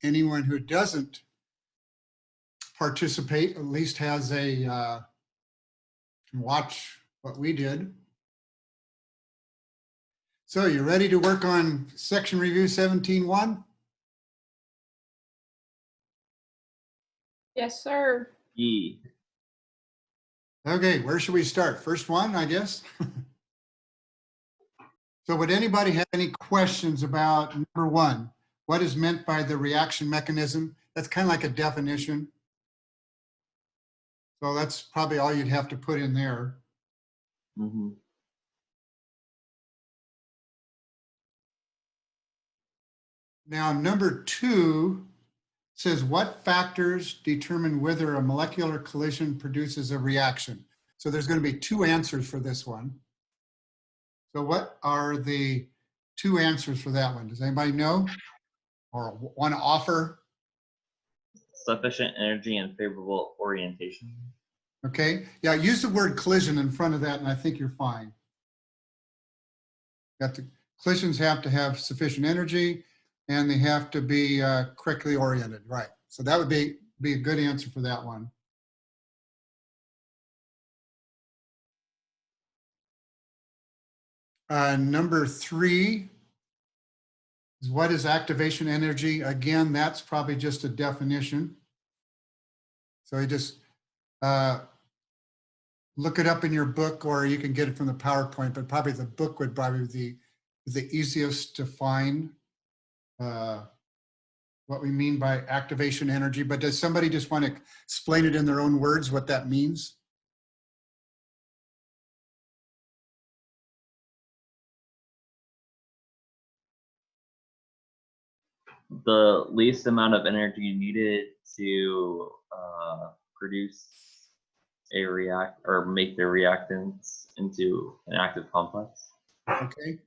anyone who doesn't participate at least has a, can watch what we did. So you ready to work on section review 17-1? Yes, sir. E. Okay, where should we start? First one, I guess. So would anybody have any questions about number 1? What is meant by the reaction mechanism? That's kind of like a definition. So that's probably all you'd have to put in there. Mm-hmm. Now, number 2 says, what factors determine whether a molecular collision produces a reaction? So there's going to be 2 answers for this one. So what are the 2 answers for that one? Does anybody know or want to offer? Sufficient energy and favorable orientation. Okay, yeah, use the word collision in front of that and I think you're fine. Got the collisions have to have sufficient energy and they have to be correctly oriented, right? So that would be a good answer for that one. Number 3 is, what is activation energy? Again, that's probably just a definition. So you just look it up in your book, or you can get it from the PowerPoint, but probably the book would probably be the easiest to find what we mean by activation energy. But does somebody just want to explain it in their own words, what that means? The least amount of energy needed to produce a make the reactants into an active complex. Okay.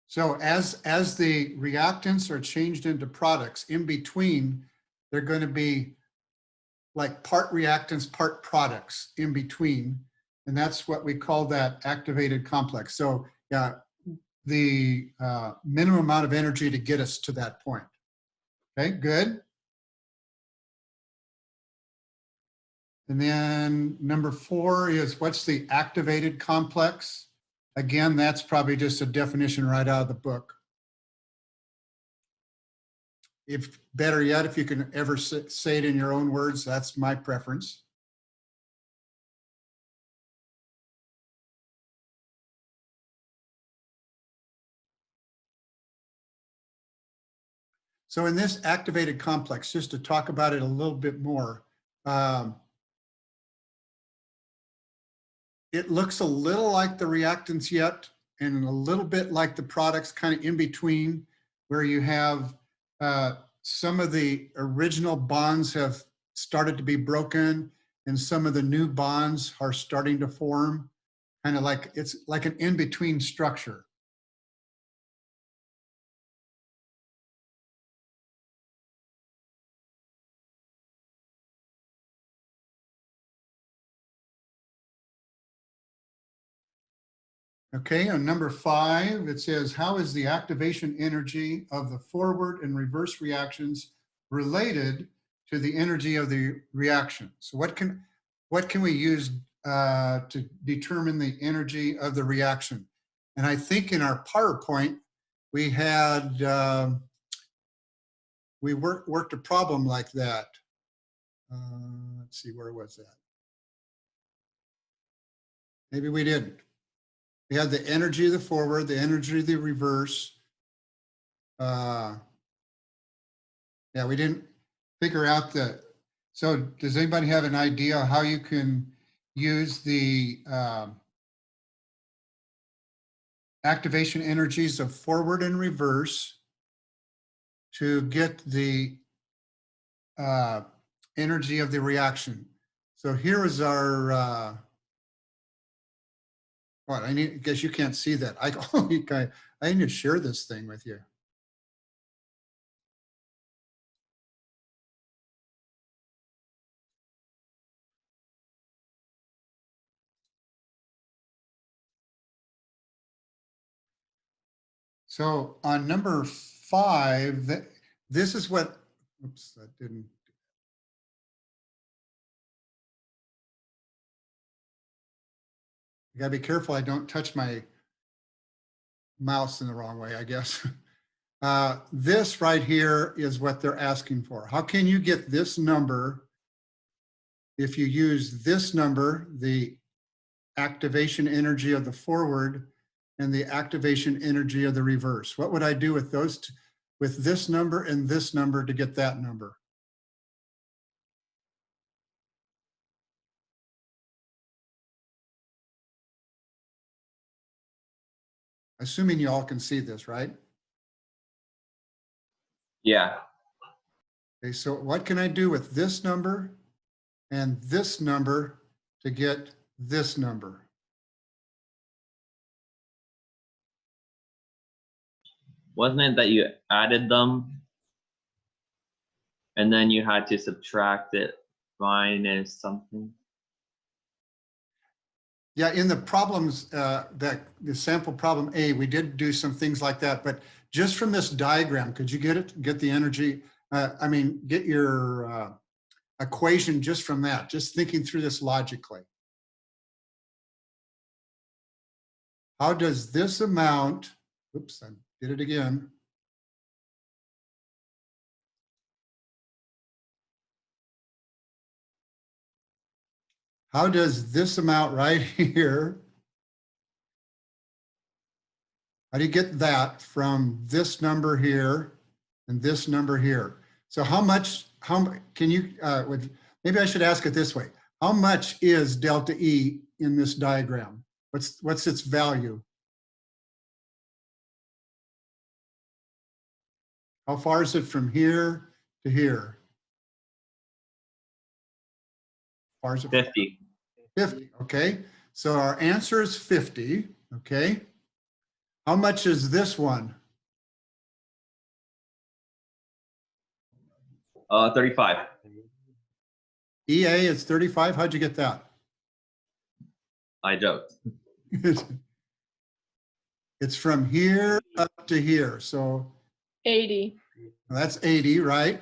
So as the reactants are changed into products, in between, they're going to be like part reactants, part products in between. And that's what we call that activated complex. So yeah, the minimum amount of energy to get us to that point. Okay, good. And then number 4 is, what's the activated complex? Again, that's probably just a definition right out of the book. If better yet, if you can ever say it in your own words, that's my preference. So in this activated complex, just to talk about it a little bit more, it looks a little like the reactants yet, and a little bit like the products, kind of in between, where you have some of the original bonds have started to be broken and some of the new bonds are starting to form, kind of like, it's like an in-between structure. Okay, on number 5, it says, how is the activation energy of the forward and reverse reactions related to the energy of the reaction? So what can we use to determine the energy of the reaction? And I think in our PowerPoint, we had, we worked a problem like that. Let's see, where was that? Maybe we didn't. We had the energy of the forward, the energy of the reverse. Yeah, we didn't figure out the, so does anybody have an idea how you can use the activation energies of forward and reverse to get the energy of the reaction? So here is our, what, I guess you can't see that. I need to share this thing with you. So on number 5, this is what Oops, that didn't. You gotta be careful I don't touch my mouse in the wrong way, I guess. This right here is what they're asking for. How can you get this number if you use this number, the activation energy of the forward and the activation energy of the reverse? What would I do with those, with this number and this number to get that number? Assuming you all can see this, right? Yeah. Okay, so what can I do with this number and this number to get this number? Wasn't it that you added them and then you had to subtract it minus something? Yeah, in the problems, that the sample problem A, we did do some things like that, but just from this diagram, could you get the energy? Get your equation just from that, just thinking through this logically. How does this amount, oops, I did it again. How does this amount right here, how do you get that from this number here and this number here? So how can you, maybe I should ask it this way. How much is delta E in this diagram? What's its value? How far is it from here to here? How far is it? 50. 50, okay. So our answer is 50, okay. How much is this one? 35. EA is 35, how'd you get that? I joked. It's from here up to here, so 80. that's 80, right?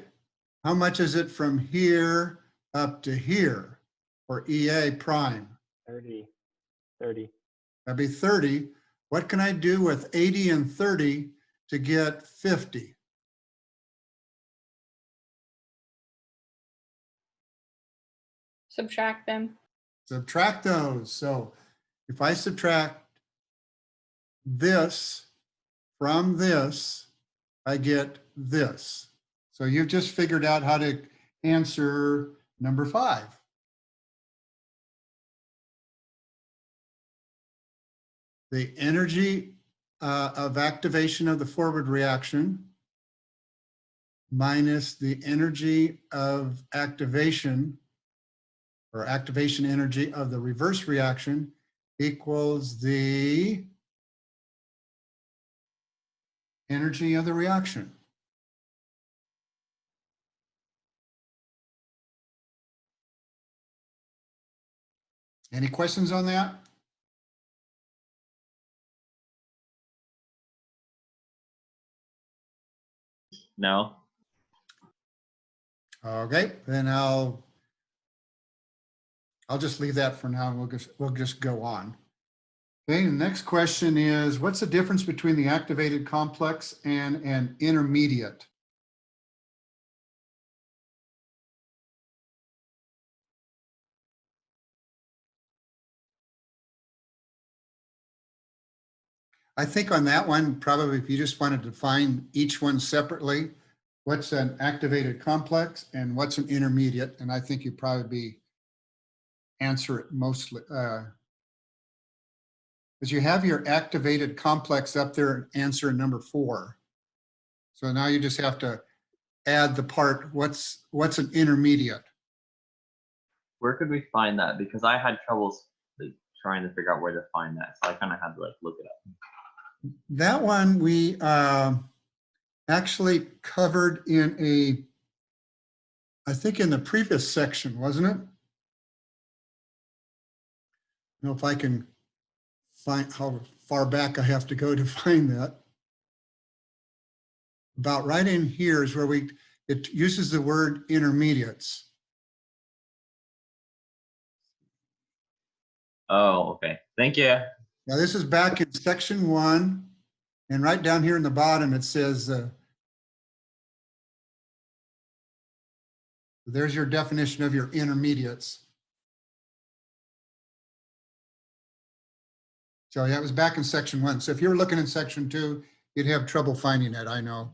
How much is it from here up to here for EA prime? 30. That'd be 30. What can I do with 80 and 30 to get 50? Subtract them. Subtract those. So if I subtract this from this, I get this. So you've just figured out how to answer number 5. The energy of activation of the forward reaction minus the energy of activation or activation energy of the reverse reaction equals the energy of the reaction. Any questions on that? No. Okay, then I'll just leave that for now. We'll just go on. Okay, the next question is, what's the difference between the activated complex and an intermediate? I think on that one, probably if you just wanted to define each one separately, what's an activated complex and what's an intermediate, and I think you'd probably answer it mostly. Because you have your activated complex up there, answer number 4. So now you just have to add the part, what's an intermediate? Where could we find that? Because I had troubles like, trying to figure out where to find that. So I kind of had to like look it up. That one we actually covered in I think in the previous section, wasn't it? I don't know if I can find how far back I have to go to find that. About right in here is where we It uses the word intermediates. Oh, okay. Thank you. Now this is back in section 1, and right down here in the bottom it says, there's your definition of your intermediates. So yeah, it was back in section 1. So if you were looking in section 2, you'd have trouble finding it, I know.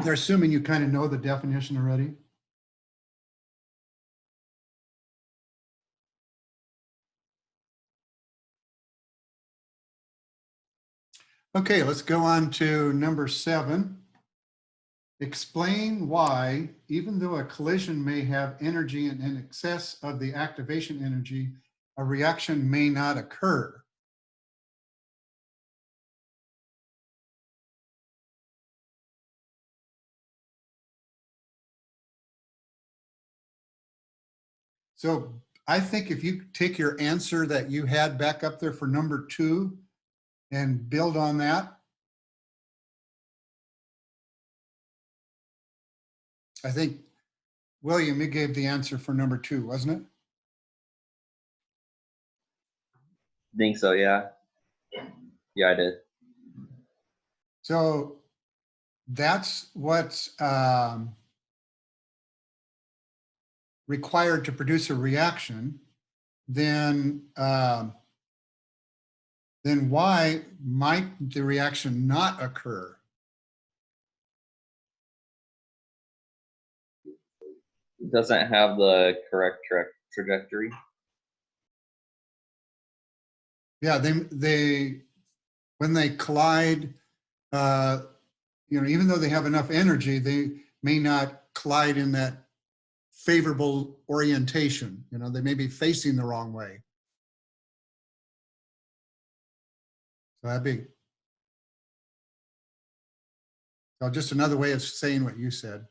They're assuming you kind of know the definition already. Okay, let's go on to number 7. Explain why, even though a collision may have energy in excess of the activation energy, a reaction may not occur. So I think if you take your answer that you had back up there for number 2 and build on that, I think, William, you gave the answer for number 2, wasn't it? Think so, yeah. Yeah, I did. So that's what's required to produce a reaction. Then why might the reaction not occur? It doesn't have the correct trajectory. Yeah, they when they collide, even though they have enough energy, they may not collide in that favorable orientation. They may be facing the wrong way. So that'd be just another way of saying what you said.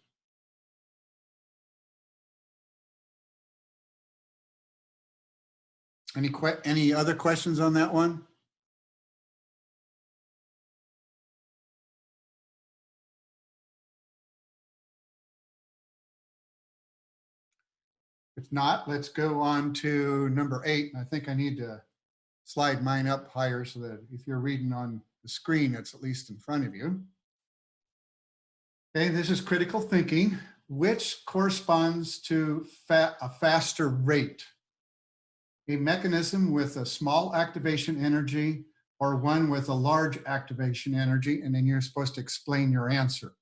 Any other questions on that one? If not, let's go on to number 8. I think I need to slide mine up higher so that if you're reading on the screen, it's at least in front of you. Okay, this is critical thinking, which corresponds to a faster rate. A mechanism with a small activation energy or one with a large activation energy, and then you're supposed to explain your answer.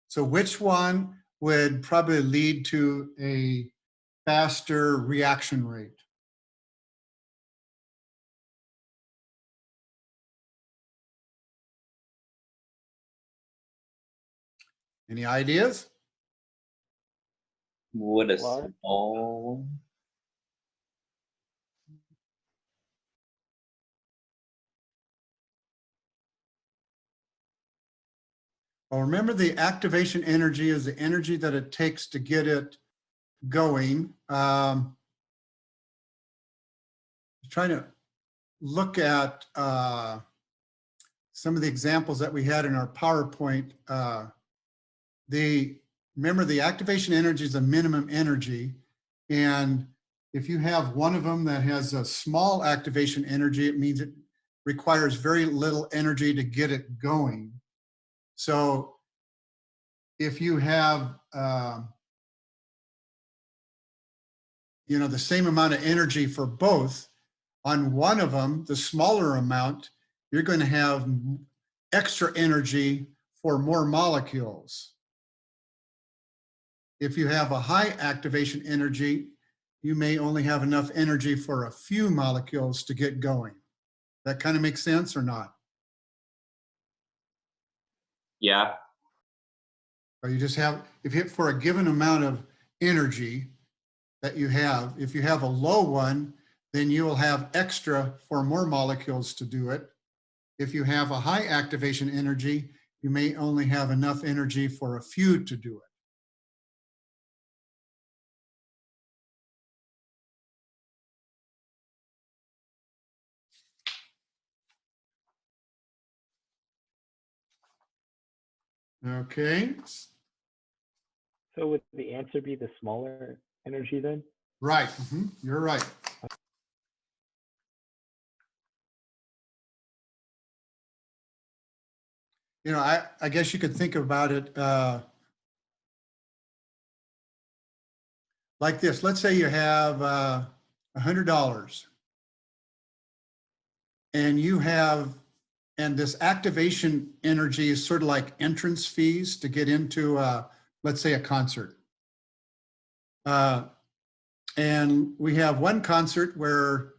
So which one would probably lead to a faster reaction rate? Any ideas? Would a small. Well, remember the activation energy is the energy that it takes to get it going. Trying to look at some of the examples that we had in our PowerPoint. Remember the activation energy is the minimum energy. And if you have one of them that has a small activation energy, it means it requires very little energy to get it going. So if you have, the same amount of energy for both, on one of them, the smaller amount, you're going to have extra energy for more molecules. If you have a high activation energy, you may only have enough energy for a few molecules to get going. That kind of makes sense or not? Yeah. Or you just have, for a given amount of energy that you have, if you have a low one, then you will have extra for more molecules to do it. If you have a high activation energy, you may only have enough energy for a few to do it. Okay, So would the answer be the smaller energy then? right. You're right. You know, I guess you could think about it like this. Let's say you have $100 and you have, and this activation energy is sort of like entrance fees to get into, let's say, a concert. And we have one concert where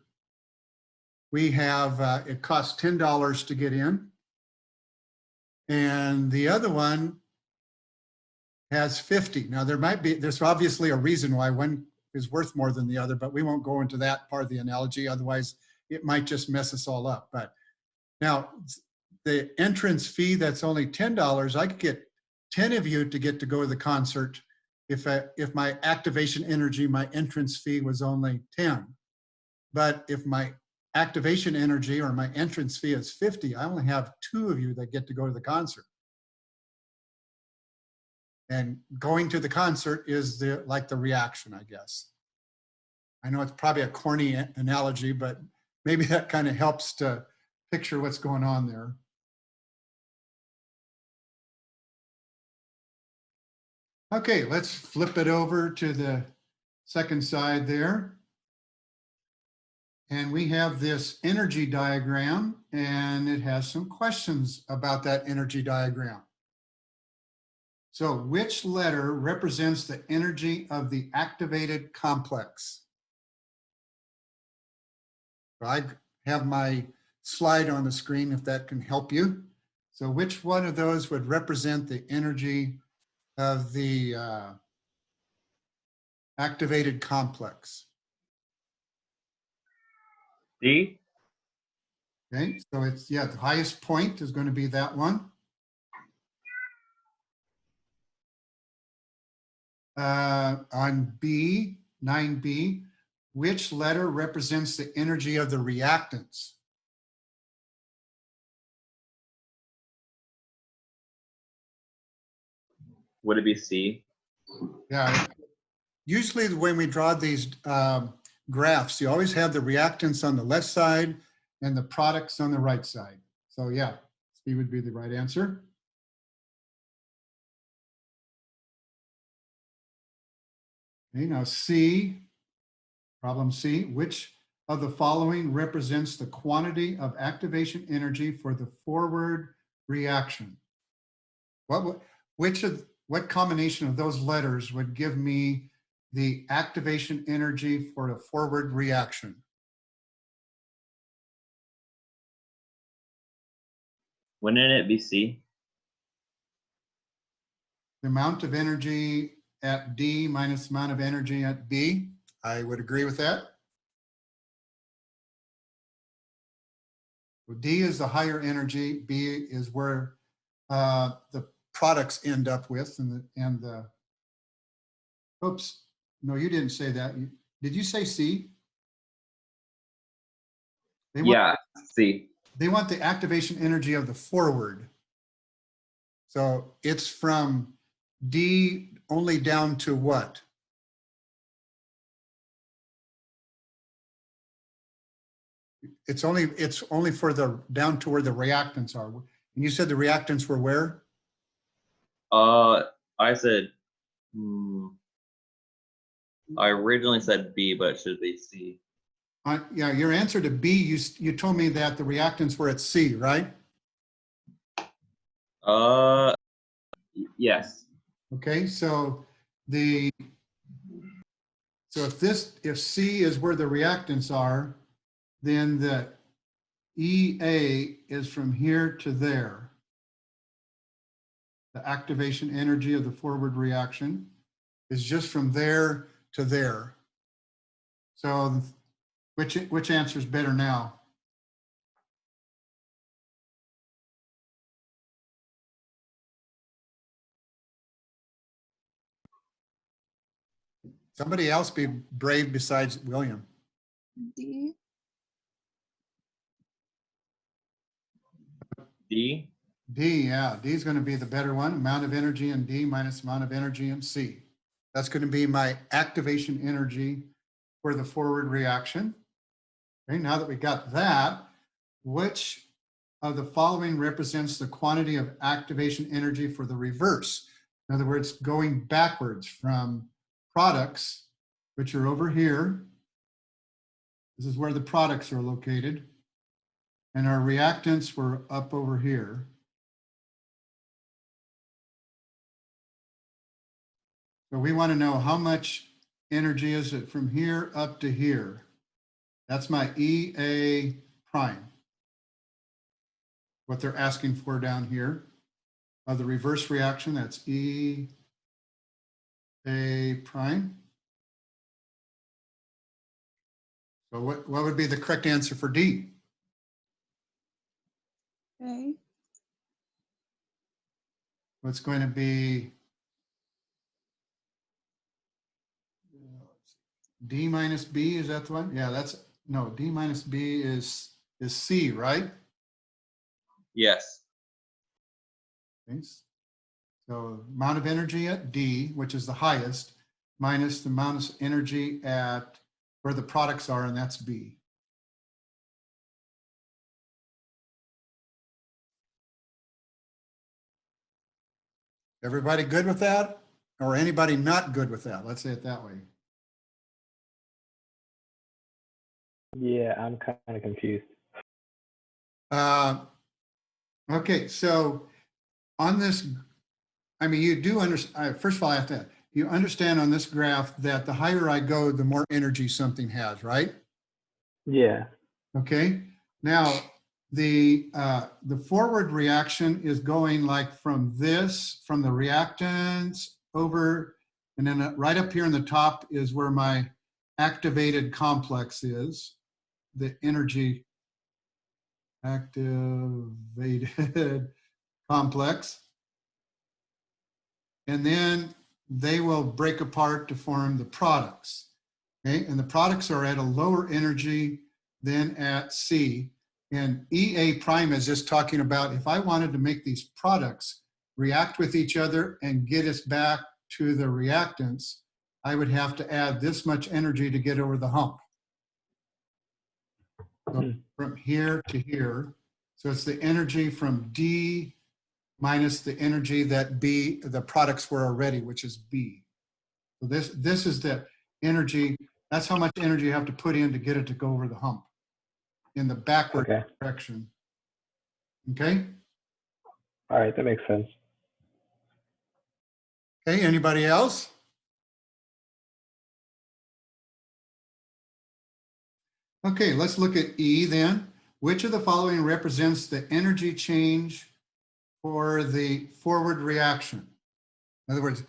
we have, it costs $10 to get in. And the other one has 50. Now there's obviously a reason why one is worth more than the other, but we won't go into that part of the analogy. Otherwise it might just mess us all up. But now the entrance fee, that's only $10. I could get 10 of you to get to go to the concert if my activation energy, my entrance fee was only 10. But if my activation energy or my entrance fee is 50, I only have 2 of you that get to go to the concert. And going to the concert is like the reaction, I guess. I know it's probably a corny analogy, but maybe that kind of helps to picture what's going on there. Okay, let's flip it over to the second side there. And we have this energy diagram, and it has some questions about that energy diagram. So which letter represents the energy of the activated complex? I have my slide on the screen if that can help you. So which one of those would represent the energy of the activated complex? D. Okay, so it's, yeah, the highest point is going to be that one. On B, 9B, which letter represents the energy of the reactants? Would it be C? Yeah, usually when we draw these graphs, you always have the reactants on the left side and the products on the right side. So yeah, C would be the right answer. Okay, now C, problem C, which of the following represents the quantity of activation energy for the forward reaction? What combination of those letters would give me the activation energy for a forward reaction? Wouldn't it be C? The amount of energy at D minus the amount of energy at B. I would agree with that. So D is the higher energy. B is where the products end up with, and the oops, no, you didn't say that. Did you say C? Yeah, C. They want the activation energy of the forward. So it's from D only down to what? It's only for the down to where the reactants are. And you said the reactants were where? I said, I originally said B, but it should be C. Yeah, your answer to B, you told me that the reactants were at C, right? Yes. Okay, so if C is where the reactants are, then the EA is from here to there. The activation energy of the forward reaction is just from there to there. So which answer is better now? Somebody else be brave besides William. D. D. D, yeah, D is going to be the better one. Amount of energy in D minus amount of energy in C. That's going to be my activation energy for the forward reaction. Okay, now that we got that, which of the following represents the quantity of activation energy for the reverse? In other words, going backwards from products, which are over here. This is where the products are located. And our reactants were up over here. So we want to know how much energy is it from here up to here. That's my EA prime. What they're asking for down here. The reverse reaction, that's EA prime. So what would be the correct answer for D? Okay. What's going to be D minus B, is that the one? Yeah, that's, no, D minus B is C, right? Yes. Okay. So amount of energy at D, which is the highest, minus the amount of energy at where the products are, and that's B. Everybody good with that? Or anybody not good with that? Let's say it that way. Yeah, I'm kind of confused. Okay, so on this, I mean, you do understand, first of all, I have to, you understand on this graph that the higher I go, the more energy something has, right? Yeah. Okay, now the forward reaction is going like from this, from the reactants over, and then right up here in the top is where my activated complex is, the energy activated complex. And then they will break apart to form the products. Okay, and the products are at a lower energy than at C. And EA prime is just talking about if I wanted to make these products react with each other and get us back to the reactants, I would have to add this much energy to get over the hump. So from here to here. So it's the energy from D minus the energy that B, the products were already, which is B. So this is the energy, that's how much energy you have to put in to get it to go over the hump in the backward Okay. direction. Okay? All right, that makes sense. Okay, anybody else? Okay, let's look at E then. Which of the following represents the energy change for the forward reaction? In other words,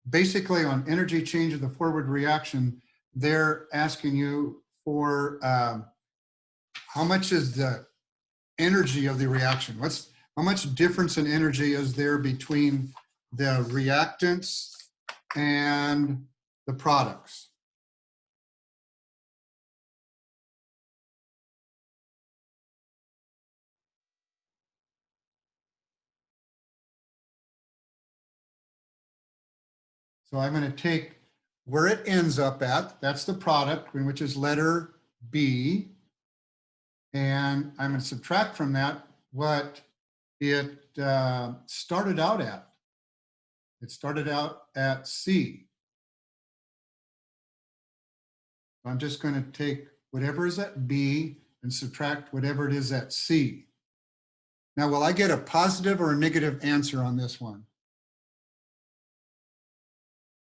basically on energy change of the forward reaction, they're asking you for how much is the energy of the reaction? How much difference in energy is there between the reactants and the products? So I'm going to take where it ends up at, that's the product, which is letter B. And I'm going to subtract from that what it started out at. It started out at C. I'm just going to take whatever is at B and subtract whatever it is at C. Now, will I get a positive or a negative answer on this one?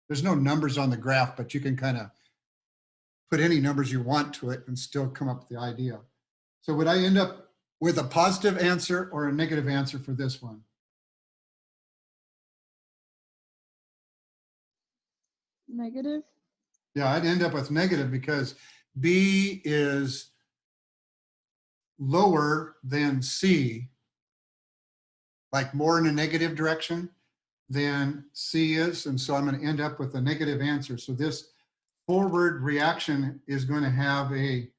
There's no numbers on the graph, but you can kind of put any numbers you want to it and still come up with the idea. So would I end up with a positive answer or a negative answer for this one? Negative. Yeah, I'd end up with negative because B is lower than C, like more in a negative direction than C is. And so I'm going to end up with a negative answer. So this forward reaction is going to have a,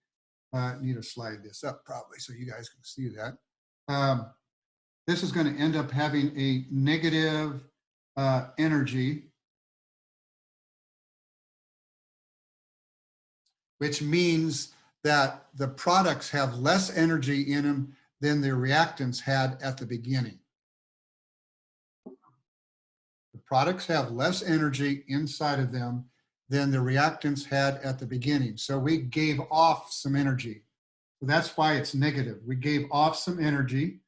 need to slide this up probably so you guys can see that. this is going to end up having a negative energy, which means that the products have less energy in them than the reactants had at the beginning. The products have less energy inside of them than the reactants had at the beginning. So we gave off some energy. So that's why it's negative. We gave off some energy.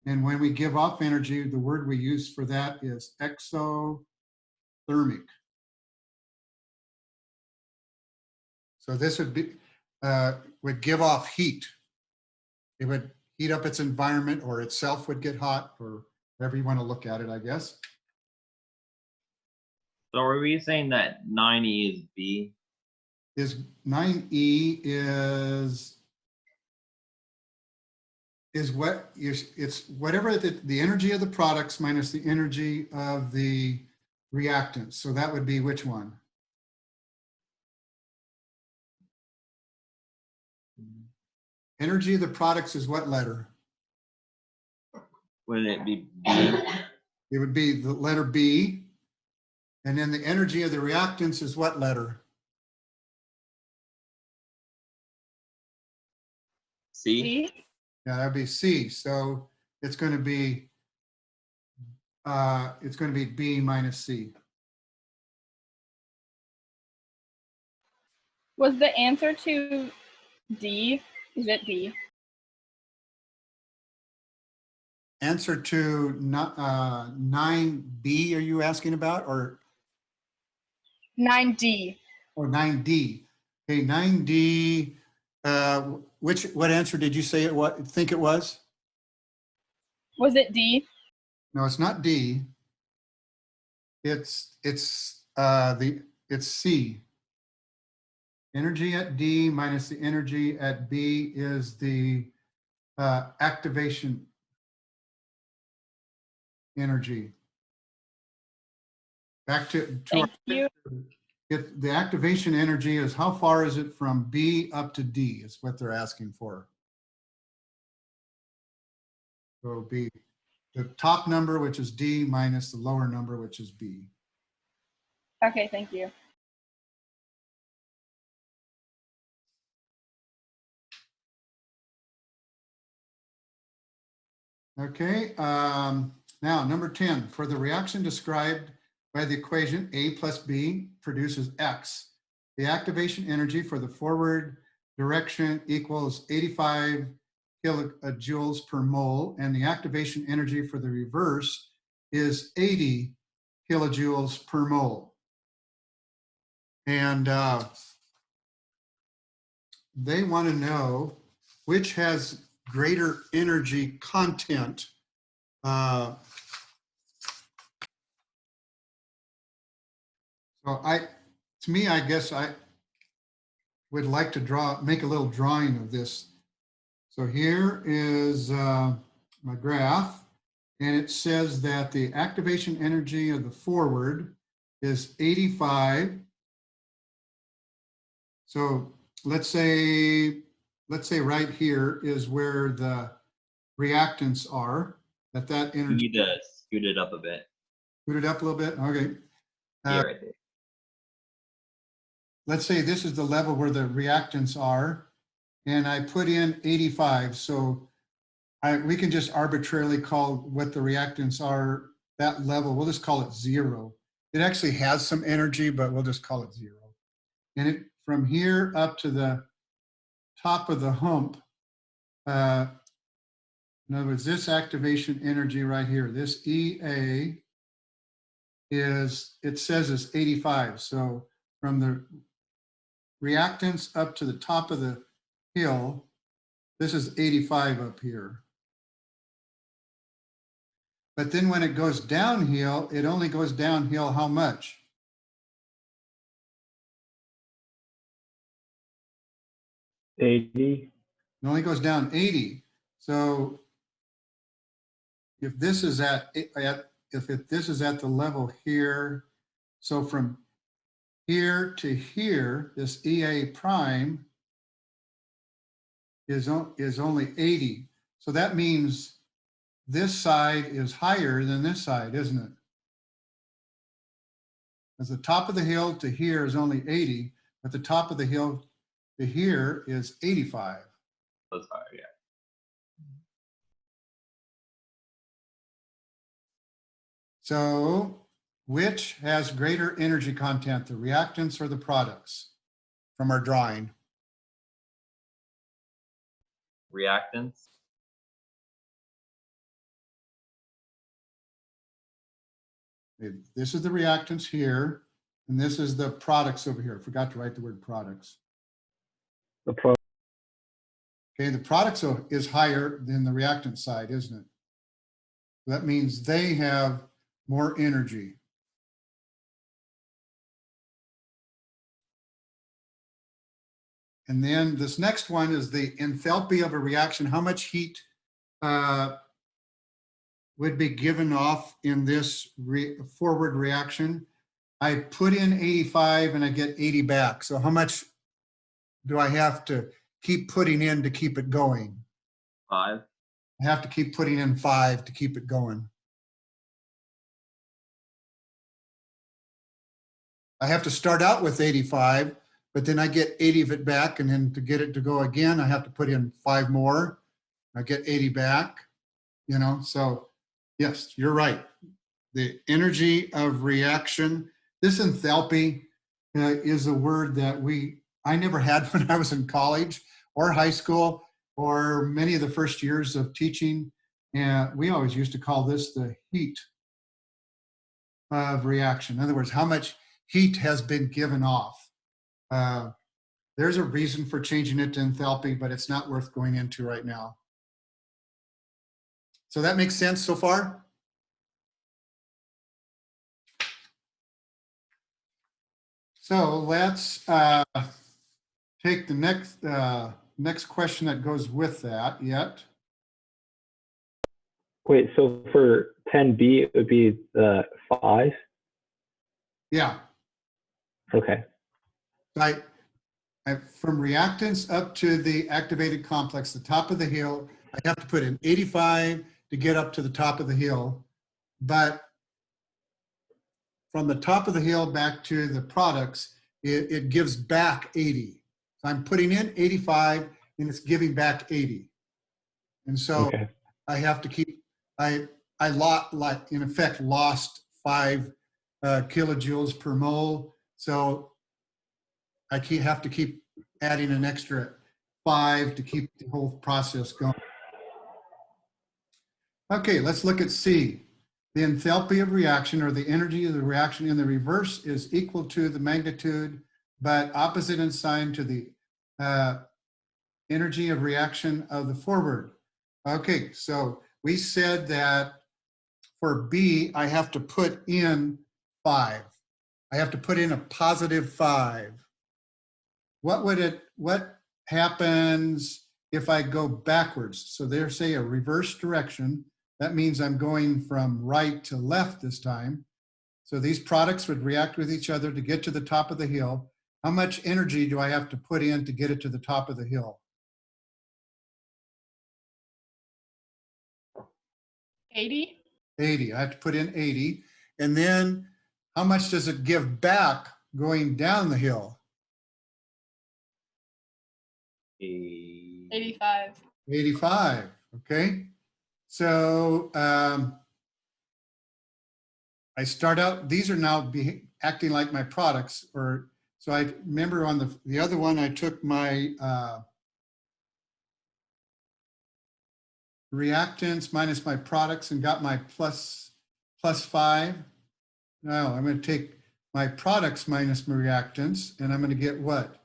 And when we give off energy, the word we use for that is exothermic. So this would be, would give off heat. It would heat up its environment, or itself would get hot, or however you want to look at it, I guess. So are we saying that 9E is B? Is 9E is what it's whatever the energy of the products minus the energy of the reactants. So that would be which one? Energy of the products is what letter? Would it be B? It would be the letter B. And then the energy of the reactants is what letter? C? C. Yeah, that'd be C. So it's going to be B minus C. Was the answer to D? Is it D? Answer to 9B, are you asking about, or 9D. 9D? Okay, 9D. What answer did you say it was? Think it was? Was it D? No, it's not D. It's C. Energy at D minus the energy at B is the activation energy. Back to Thank you. if the activation energy is how far is it from B up to D is what they're asking for. So it'll be the top number, which is D, minus the lower number, which is B. Okay, thank you. Okay, now number 10, for the reaction described by the equation A plus B produces X. The activation energy for the forward direction equals 85 kilojoules per mole, and the activation energy for the reverse is 80 kilojoules per mole. And they want to know which has greater energy content. So to me, I guess I would like to make a little drawing of this. So here is my graph, and it says that the activation energy of the forward is 85. So let's say right here is where the reactants are, that You energy. need to scoot it up a bit. Put it up a little bit, okay. Yeah, right there. Let's say this is the level where the reactants are, and I put in 85. So we can just arbitrarily call what the reactants are, that level. We'll just call it 0. It actually has some energy, but we'll just call it 0. And from here up to the top of the hump, in other words, this activation energy right here, this EA it says it's 85. So from the reactants up to the top of the hill, this is 85 up here. But then when it goes downhill, it only goes downhill how much? $80. It only goes down 80. So if this is this is at the level here, so from here to here, this EA prime is only 80. So that means this side is higher than this side, isn't it? As the top of the hill to here is only 80, but the top of the hill to here is 85. Those are, yeah. So which has greater energy content, the reactants or the products from our drawing? Reactants. This is the reactants here, and this is the products over here. I forgot to write the word products. The pro. Okay, the products is higher than the reactant side, isn't it? That means they have more energy. And then this next one is the enthalpy of a reaction. How much heat would be given off in this forward reaction? I put in 85 and I get 80 back. So how much do I have to keep putting in to keep it going? 5. I have to keep putting in 5 to keep it going. I have to start out with 85, but then I get 80 of it back, and then to get it to go again, I have to put in 5 more. I get 80 back, you know, so yes, you're right. The energy of reaction, this enthalpy is a word that I never had when I was in college or high school or many of the first years of teaching. And we always used to call this the heat of reaction. In other words, how much heat has been given off. There's a reason for changing it to enthalpy, but it's not worth going into right now. So that makes sense so far? So let's take the next question that goes with that yet. Wait, so for 10B, it would be the 5? Yeah. Okay. From reactants up to the activated complex, the top of the hill, I have to put in 85 to get up to the top of the hill. But from the top of the hill back to the products, it gives back 80. So I'm putting in 85 and it's giving back 80. And so Okay. I have to keep, I in effect lost 5 kilojoules per mole. So I have to keep adding an extra 5 to keep the whole process going. Okay, let's look at C. The enthalpy of reaction, or the energy of the reaction in the reverse, is equal to the magnitude, but opposite in sign to the energy of reaction of the forward. Okay, so we said that for B, I have to put in 5. I have to put in a positive 5. What happens if I go backwards? So there's, say, a reverse direction. That means I'm going from right to left this time. So these products would react with each other to get to the top of the hill. How much energy do I have to put in to get it to the top of the hill? 80? 80. I have to put in 80. And then how much does it give back going down the hill? 85. 85. Okay. So I start out, these are now acting like my products, or so I remember on the other one, I took my reactants minus my products and got my plus 5. Now I'm going to take my products minus my reactants, and I'm going to get what?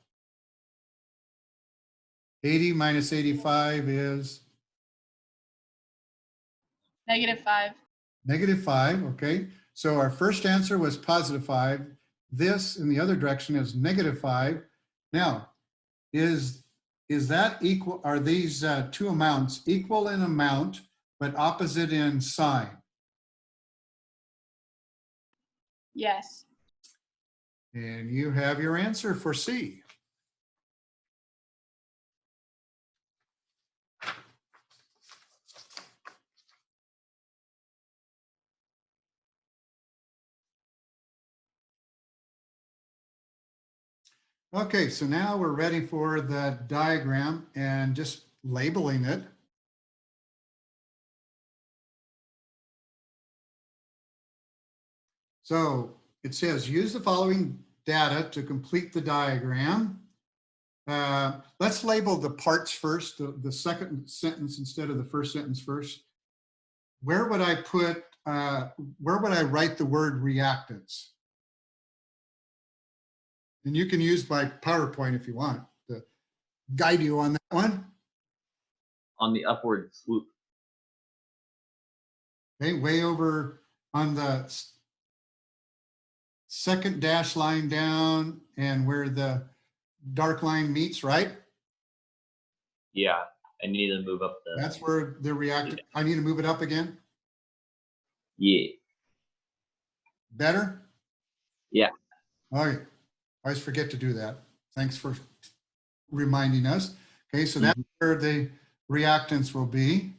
80 minus 85 is? -5. -5, okay. So our first answer was +5. This in the other direction is -5. Now, is that equal? Are these two amounts equal in amount, but opposite in sign? Yes. And you have your answer for C. Okay, so now we're ready for the diagram and just labeling it. So it says, use the following data to complete the diagram. Let's label the parts first, the second sentence instead of the first sentence first. Where would I put, where would I write the word reactants? And you can use my PowerPoint if you want to guide you on that one. On the upward swoop. Okay, way over on the second dash line down and where the dark line meets, right? Yeah, and you need to move up the. That's where the reactant, I need to move it up again. Yeah. Better? Yeah. All right. I always forget to do that. Thanks for reminding us. Okay, so that's where the reactants will be.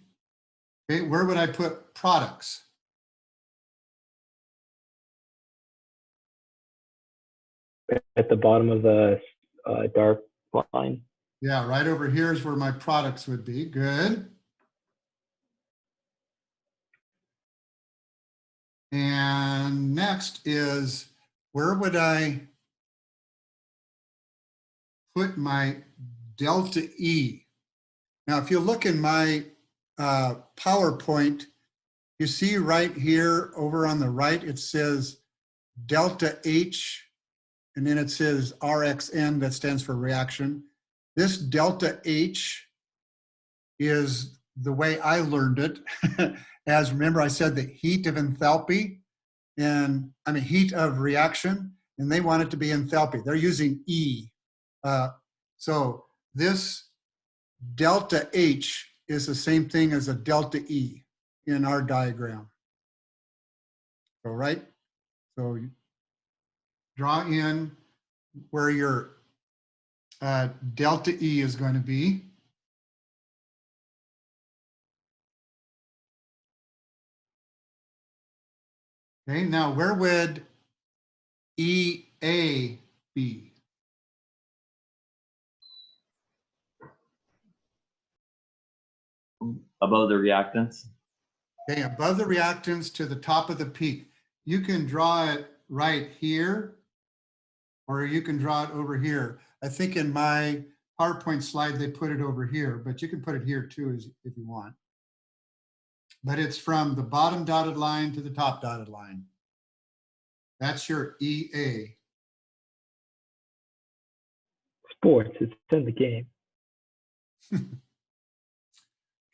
Okay, where would I put products? At the bottom of the dark line. Yeah, right over here is where my products would be. Good. And next is, where would I put my delta E? Now, if you look in my PowerPoint, you see right here over on the right, it says delta H, and then it says RXN, that stands for reaction. This delta H is the way I learned it. As remember, I said the heat of enthalpy, and I mean heat of reaction, and they want it to be enthalpy. They're using E. So this delta H is the same thing as a delta E in our diagram. All right. So you draw in where your delta E is going to be. Okay, now where would EA be? Above the reactants. Okay, above the reactants to the top of the peak. You can draw it right here, or you can draw it over here. I think in my PowerPoint slide, they put it over here, but you can put it here too if you want. But it's from the bottom dotted line to the top dotted line. That's your EA. Sports, it's in the game.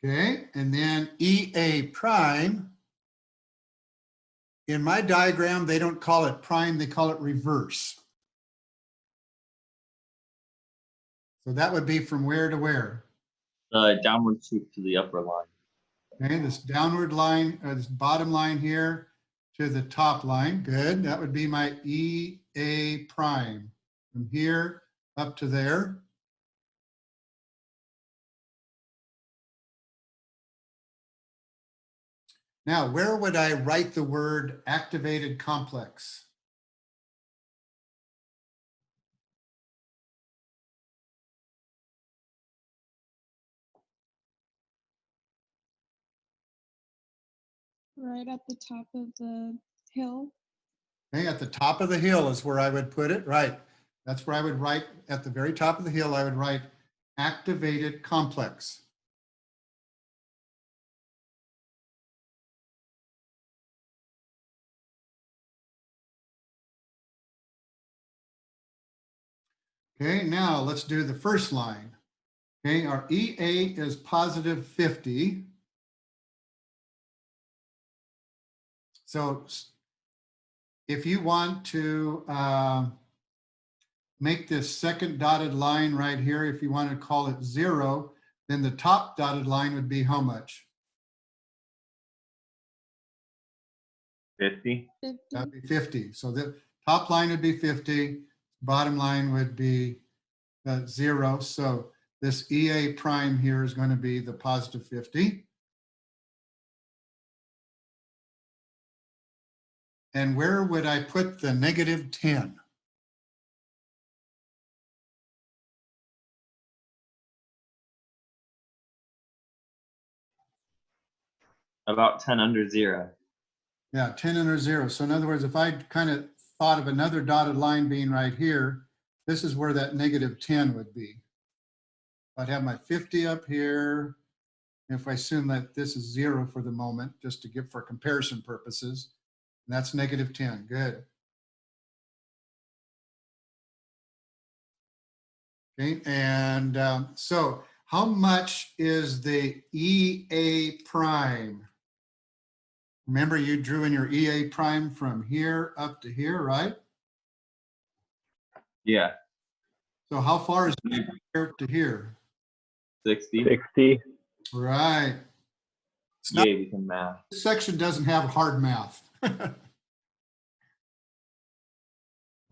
Okay, and then EA prime. In my diagram, they don't call it prime, they call it reverse. So that would be from where to where? The downward swoop to the upper line. Okay, this downward line, this bottom line here to the top line. Good. That would be my EA prime. From here up to there. Now, where would I write the word activated complex? Right at the top of the hill. Okay, at the top of the hill is where I would put it, right? That's where I would write, at the very top of the hill, I would write activated complex. Okay, now let's do the first line. Okay, our EA is positive 50. So if you want to make this second dotted line right here, if you want to call it 0, then the top dotted line would be how much? 50. 50. That'd be 50. So the top line would be 50, bottom line would be 0. So this EA prime here is going to be the positive 50. And where would I put the negative 10? About 10 under 0. Yeah, 10 under 0. So in other words, if I kind of thought of another dotted line being right here, this is where that negative 10 would be. I'd have my 50 up here. If I assume that this is 0 for the moment, just to give for comparison purposes, and that's negative 10. Good. Okay, and so how much is the EA prime? Remember, you drew in your EA prime from here up to here, right? Yeah, So how far is it from here to here? 60. 60. Right. It's not, Yay, we can math. this section doesn't have hard math.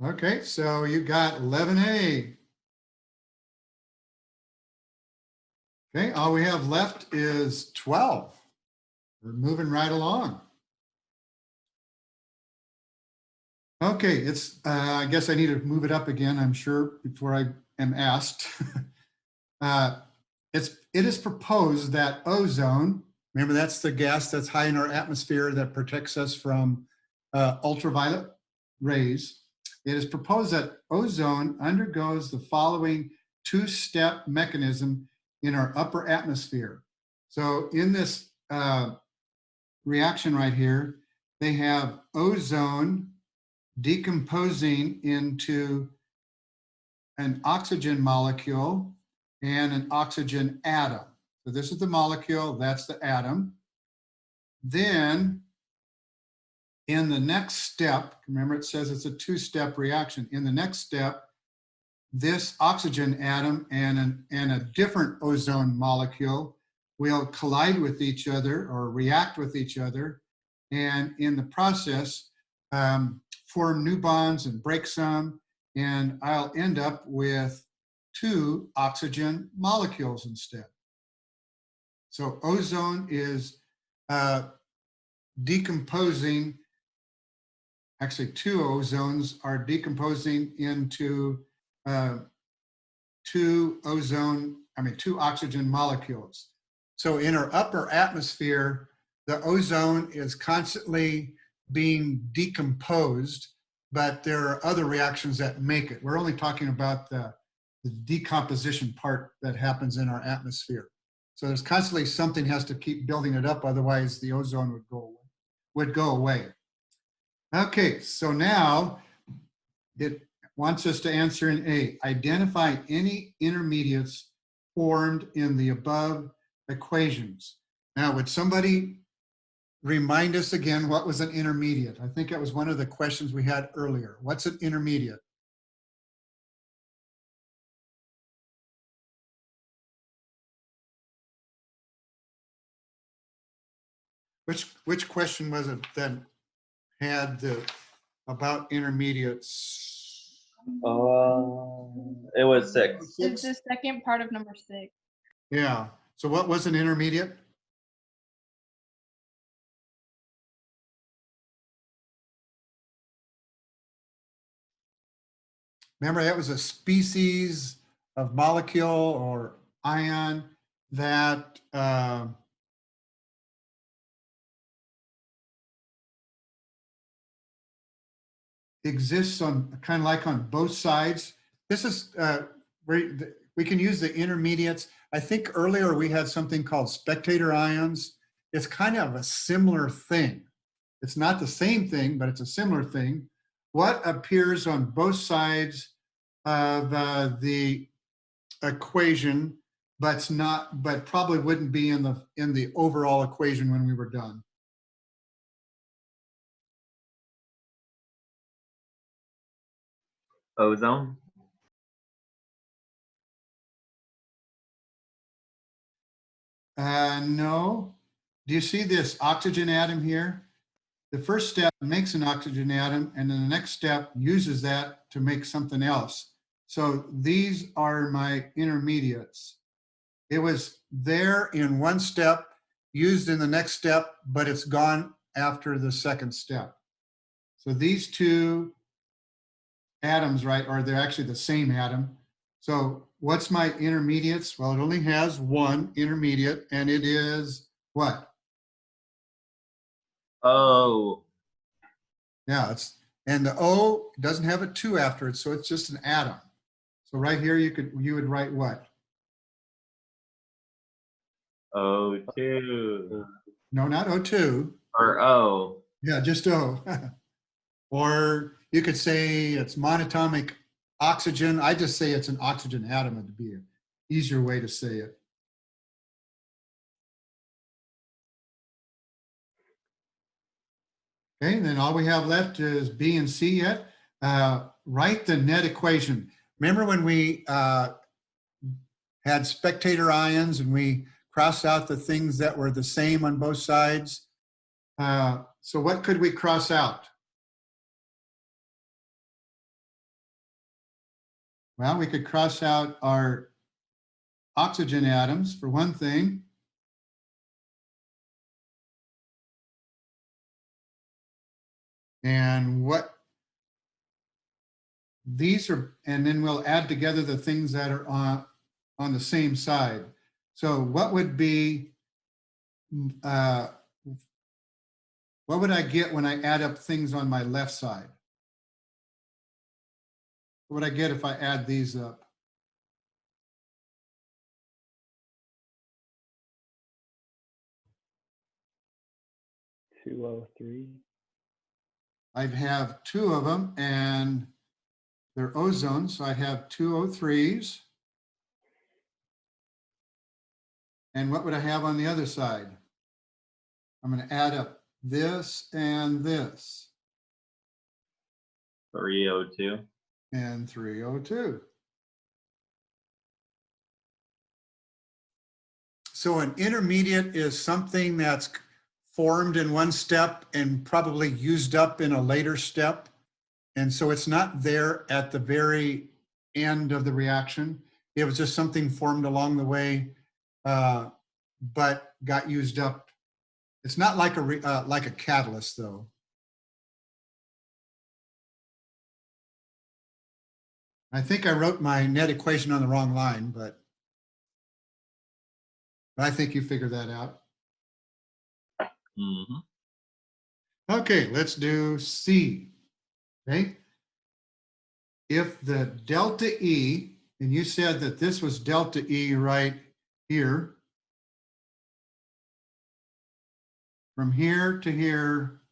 Okay, so you got 11A. Okay, all we have left is 12. We're moving right along. Okay, it's, I guess I need to move it up again, I'm sure, before I am asked. It is proposed that ozone, remember that's the gas that's high in our atmosphere that protects us from ultraviolet rays. It is proposed that ozone undergoes the following two-step mechanism in our upper atmosphere. So in this reaction right here, they have ozone decomposing into an oxygen molecule and an oxygen atom. So this is the molecule, that's the atom. Then in the next step, remember it says it's a two-step reaction. In the next step, this oxygen atom and a different ozone molecule will collide with each other or react with each other. And in the process, form new bonds and break some. And I'll end up with two oxygen molecules instead. So ozone is decomposing, actually two ozones are decomposing into two oxygen molecules. So in our upper atmosphere, the ozone is constantly being decomposed, but there are other reactions that make it. We're only talking about the decomposition part that happens in our atmosphere. So there's constantly something has to keep building it up, otherwise the ozone would go away. Okay, so now it wants us to answer in A. Identify any intermediates formed in the above equations. Now, would somebody remind us again what was an intermediate? I think that was one of the questions we had earlier. What's an intermediate? Which question was it that had the about intermediates? It was 6. It's the second part of number 6. Yeah. So what was an intermediate? Remember, that was a species of molecule or ion that exists on kind of like on both sides. This is where we can use the intermediates. I think earlier we had something called spectator ions. It's kind of a similar thing. It's not the same thing, but it's a similar thing. What appears on both sides of the equation, but probably wouldn't be in the overall equation when we were done. Ozone. No. Do you see this oxygen atom here? The first step makes an oxygen atom, and then the next step uses that to make something else. So these are my intermediates. It was there in one step, used in the next step, but it's gone after the second step. So these two atoms, right, or they're actually the same atom. So what's my intermediates? Well, it only has one intermediate, and it is what? Oh, Yeah, and the O doesn't have a 2 after it, so it's just an atom. So right here, you would write what? O2 No, not O2. or O. Yeah, just O. Or you could say it's monatomic oxygen. I just say it's an oxygen atom would be an easier way to say it. Okay, then all we have left is B and C yet. Write the net equation. Remember when we had spectator ions and we crossed out the things that were the same on both sides? So what could we cross out? Well, we could cross out our oxygen atoms for one thing. And what these are, and then we'll add together the things that are on the same side. So what would be, what would I get when I add up things on my left side? What would I get if I add these up? 203. I'd have 2 of them and they're ozone, so I have 2 O3s. And what would I have on the other side? I'm going to add up this and this 3O2. and 3O2. So an intermediate is something that's formed in one step and probably used up in a later step. And so it's not there at the very end of the reaction. It was just something formed along the way, but got used up. It's not like a catalyst, though. I think I wrote my net equation on the wrong line, but I think you figured that out. Mm-hmm. Okay, let's do C. Okay. If the delta E, and you said that this was delta E right here, from here to here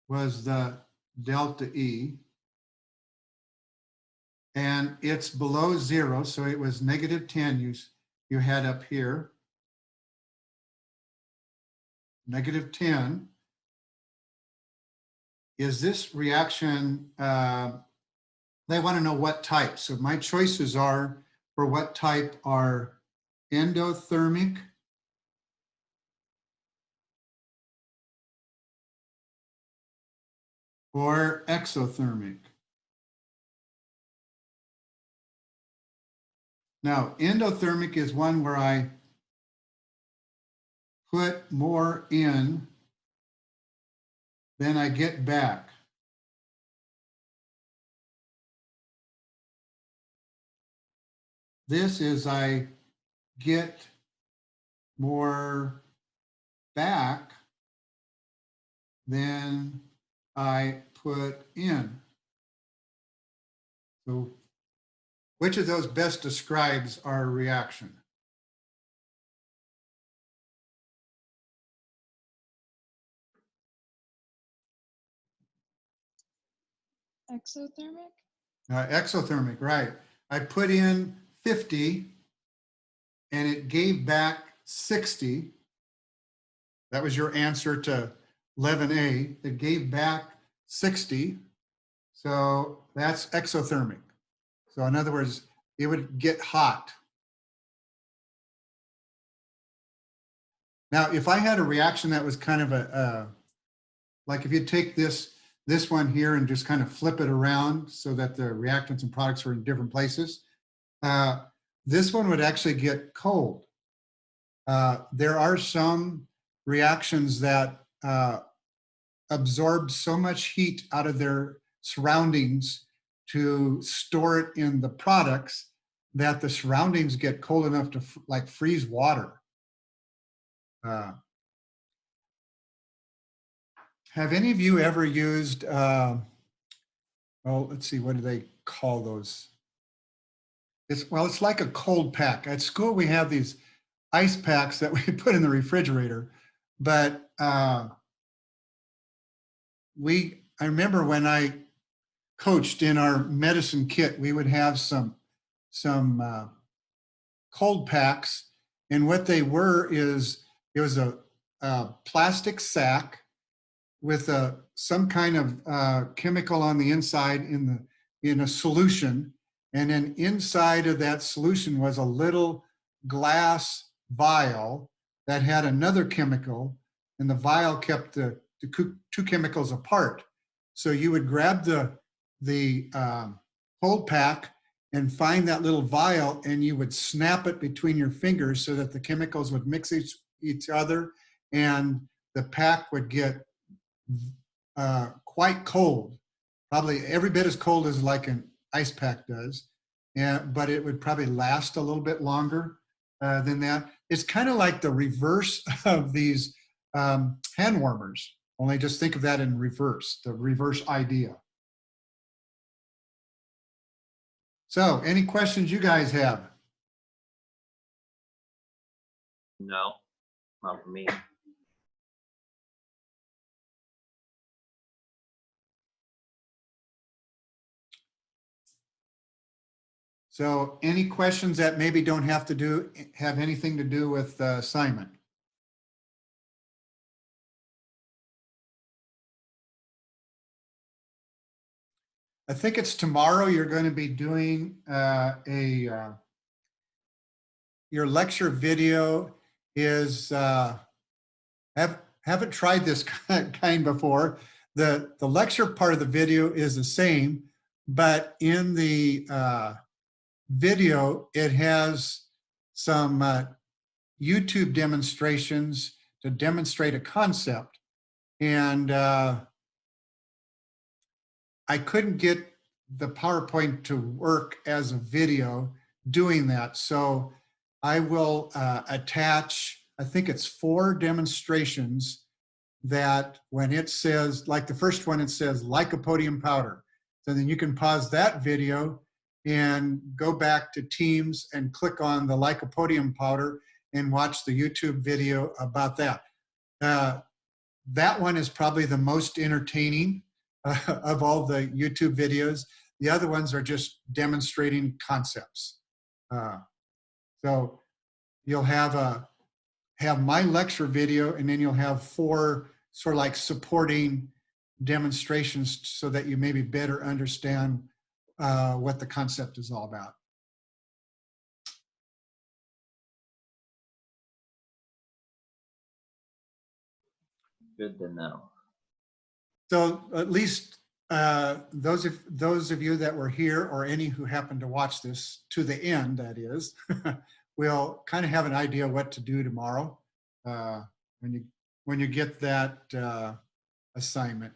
was the delta E, and it's below 0, so it was -10 you had up here, -10. Is this reaction, they want to know what type. So my choices are for what type are endothermic, or exothermic. Now, endothermic is one where I put more in than I get back. This is I get more back than I put in. So which of those best describes our reaction? Exothermic? Exothermic, right. I put in 50 and it gave back 60. That was your answer to 11A. It gave back 60. So that's exothermic. So in other words, it would get hot. Now, if I had a reaction that was kind of like if you take this one here and just kind of flip it around so that the reactants and products are in different places, this one would actually get cold. There are some reactions that absorb so much heat out of their surroundings to store it in the products that the surroundings get cold enough to like freeze water. have any of you ever used, oh, let's see, what do they call those? It's like a cold pack. At school, we have these ice packs that we put in the refrigerator, but I remember when I coached in our medicine kit, we would have some cold packs, and what they were is it was a plastic sack with some kind of chemical on the inside in a solution, and then inside of that solution was a little glass vial that had another chemical, and the vial kept the two chemicals apart. So you would grab the cold pack and find that little vial, and you would snap it between your fingers so that the chemicals would mix each other, and the pack would get quite cold, probably every bit as cold as like an ice pack does, but it would probably last a little bit longer than that. It's kind of like the reverse of these hand warmers, only just think of that in reverse, the reverse idea. So any questions you guys have? No, not for me. So any questions that maybe don't have anything to do with assignment? I think it's tomorrow you're going to be doing your lecture video is, haven't tried this kind before. The lecture part of the video is the same, but in the video, it has some YouTube demonstrations to demonstrate a concept. And I couldn't get the PowerPoint to work as a video doing that. So I will attach, I think it's 4 demonstrations that when it says, like the first one, it says lycopodium powder. So then you can pause that video and go back to Teams and click on the lycopodium powder and watch the YouTube video about that. That one is probably the most entertaining of all the YouTube videos. The other ones are just demonstrating concepts. So you'll have my lecture video, and then you'll have 4 sort of like supporting demonstrations so that you maybe better understand what the concept is all about. Good to know. So at least those of you that were here, or any who happen to watch this to the end, that is, will kind of have an idea what to do tomorrow when you get that assignment.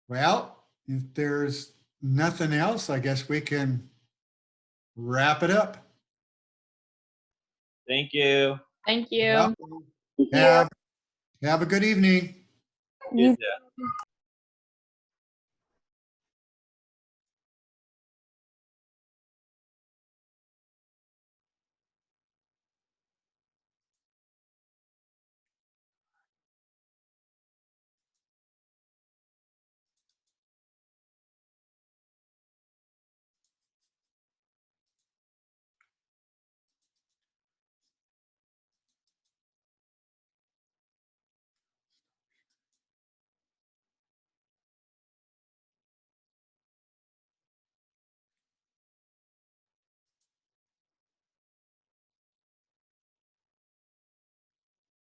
Well, if there's nothing else, I guess we can wrap it up. Thank you. Thank you. Have a good evening. You too.